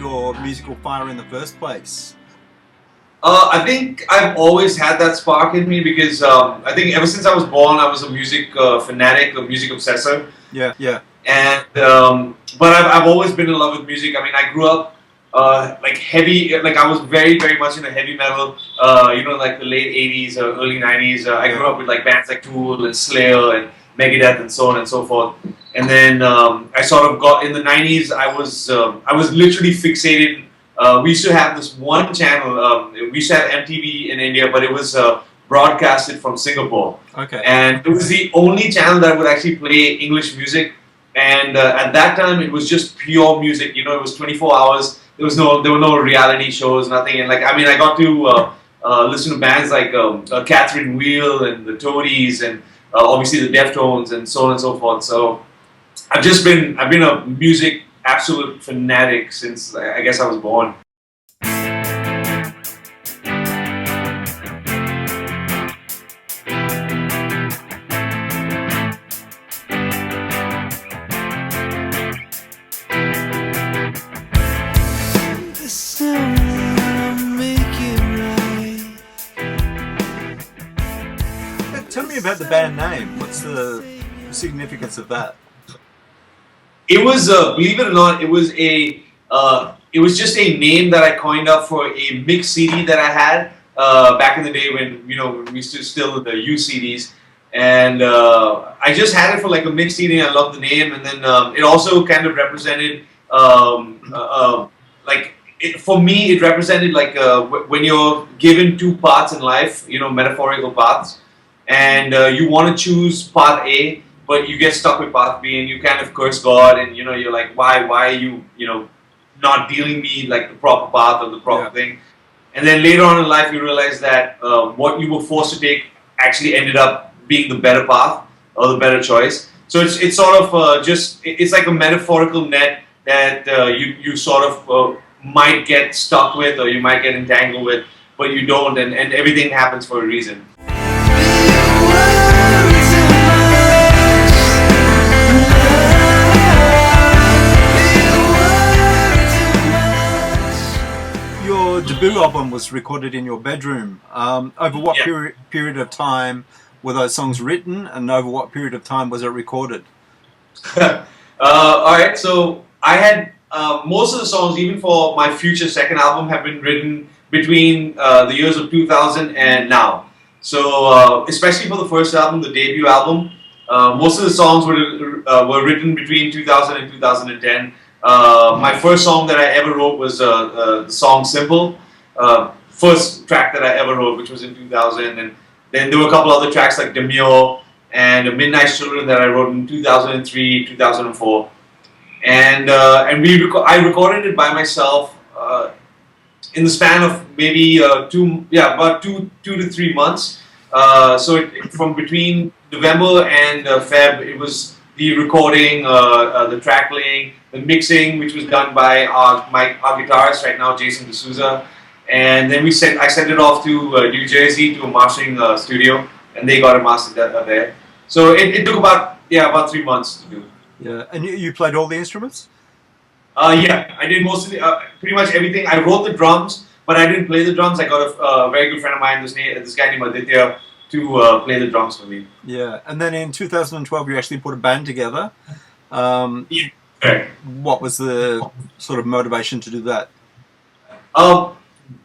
your musical fire in the first place? I think I've always had that spark in me because I think ever since I was born, I was a music fanatic, a music obsessor. Yeah, yeah. And but I've always been in love with music. I mean, I grew up like heavy, like I was very much into heavy metal. Like the late '80s, early '90s. I grew up with like bands like Tool and Slayer and Megadeth and so on and so forth. And then I sort of got in the '90s. I was literally fixated. We used to have this one channel. We used to have MTV in India, but it was broadcasted from Singapore. Okay. And it was the only channel that would actually play English music. And at that time, it was just pure music. You know, it was 24 hours. There were no reality shows, nothing. And like, I mean, I got to listen to bands like Catherine Wheel and the Toadies, and obviously the Deftones, and so on and so forth. So I've been a music absolute fanatic since I guess I was born. Tell me about the band name. What's the significance of that? It was, believe it or not, it was just a name that I coined up for a mix CD that I had back in the day when we used to still the U CDs, and I just had it for like a mix CD. I loved the name, and then it also kind of represented for me it represented like when you're given two paths in life, metaphorical paths, and you want to choose path A, but you get stuck with path B and you kind of curse God, and you're like, why are you not dealing me like the proper path or the proper thing. And then later on in life you realize that what you were forced to take actually ended up being the better path or the better choice. So it's sort of it's like a metaphorical net that you sort of might get stuck with, or you might get entangled with, but you don't, and everything happens for a reason. Your debut album was recorded in your bedroom. Over what period of time were those songs written, and over what period of time was it recorded? All right, so I had most of the songs, even for my future second album, have been written between the years of 2000 and now. So especially for the first album, the debut album, most of the songs were written between 2000 and 2010. My first song that I ever wrote was the song Simple, first track that I ever wrote, which was in 2000. And then there were a couple other tracks like Demure and Midnight Children that I wrote in 2003, 2004. And I recorded it by myself in the span of maybe about 2 to 3 months. So from between November and Feb, it was the recording, the track laying, the mixing, which was done by our guitarist right now, Jason D'Souza. And then I sent it off to New Jersey to a mastering studio, and they got it mastered there. So it took about 3 months to do. Yeah, and you played all the instruments? Yeah, I did most of pretty much everything. I wrote the drums, but I didn't play the drums. I got a very good friend of mine, this guy named Aditya, to play the drums for me. Yeah, and then in 2012 you actually put a band together. What was the sort of motivation to do that?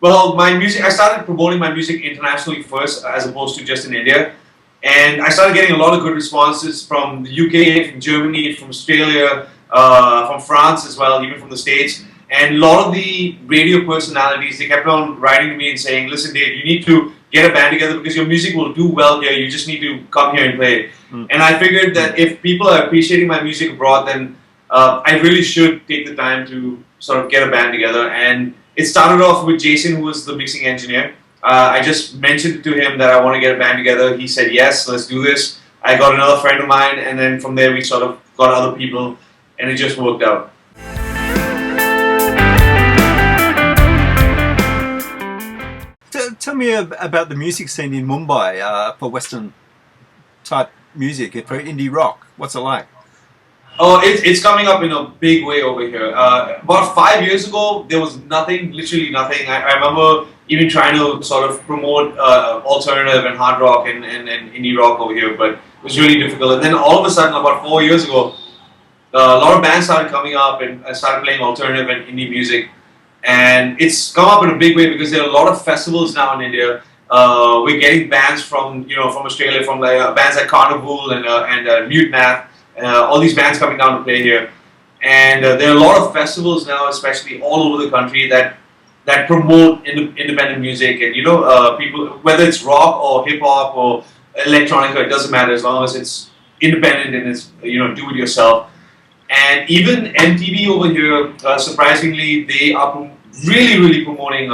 Well, my music, I started promoting my music internationally first, as opposed to just in India. And I started getting a lot of good responses from the UK, from Germany, from Australia, from France as well, even from the States. And a lot of the radio personalities, they kept on writing to me and saying, listen Dave, you need to get a band together because your music will do well here, you just need to come here and play. And I figured that if people are appreciating my music abroad, then I really should take the time to sort of get a band together. And it started off with Jason, who was the mixing engineer. I just mentioned to him that I want to get a band together. He said, yes, let's do this. I got another friend of mine, and then from there we sort of got other people, and it just worked out. Tell me about the music scene in Mumbai for Western type music, for indie rock. What's it like? Oh, it's coming up in a big way over here. About 5 years ago, there was nothing, literally nothing. I remember even trying to sort of promote alternative and hard rock and indie rock over here, but it was really difficult. And then all of a sudden, about 4 years ago, a lot of bands started coming up and started playing alternative and indie music. And it's come up in a big way because there are a lot of festivals now in India. We're getting bands from from Australia, from like bands like Carnival and Mute Math, all these bands coming down to play here. And there are a lot of festivals now, especially all over the country, that promote independent music. And people, whether it's rock or hip hop or electronica, it doesn't matter as long as it's independent and it's do it yourself. And even MTV over here, surprisingly, they are really promoting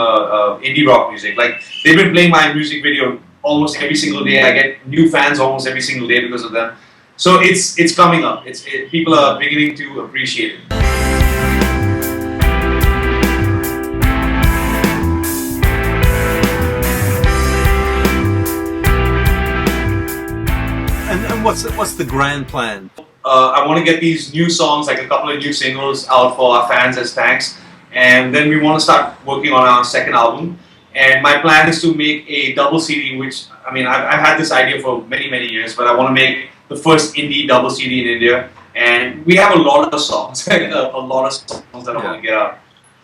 indie rock music. Like they've been playing my music video almost every single day. I get new fans almost every single day because of them. So it's coming up. People are beginning to appreciate it. And what's the grand plan? I want to get these new songs, like a couple of new singles, out for our fans as thanks, and then we want to start working on our second album. And my plan is to make a double CD, which I've had this idea for many years, but I want to make the first indie double CD in India. And we have a lot of songs, a lot of songs that I want to get out.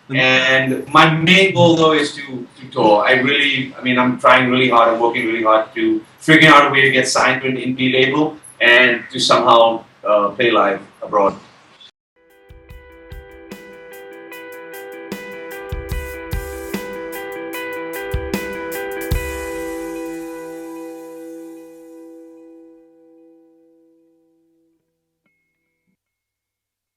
And my main goal though is to tour. I'm trying really hard, I'm working really hard to figure out a way to get signed to an indie label and to somehow play live abroad.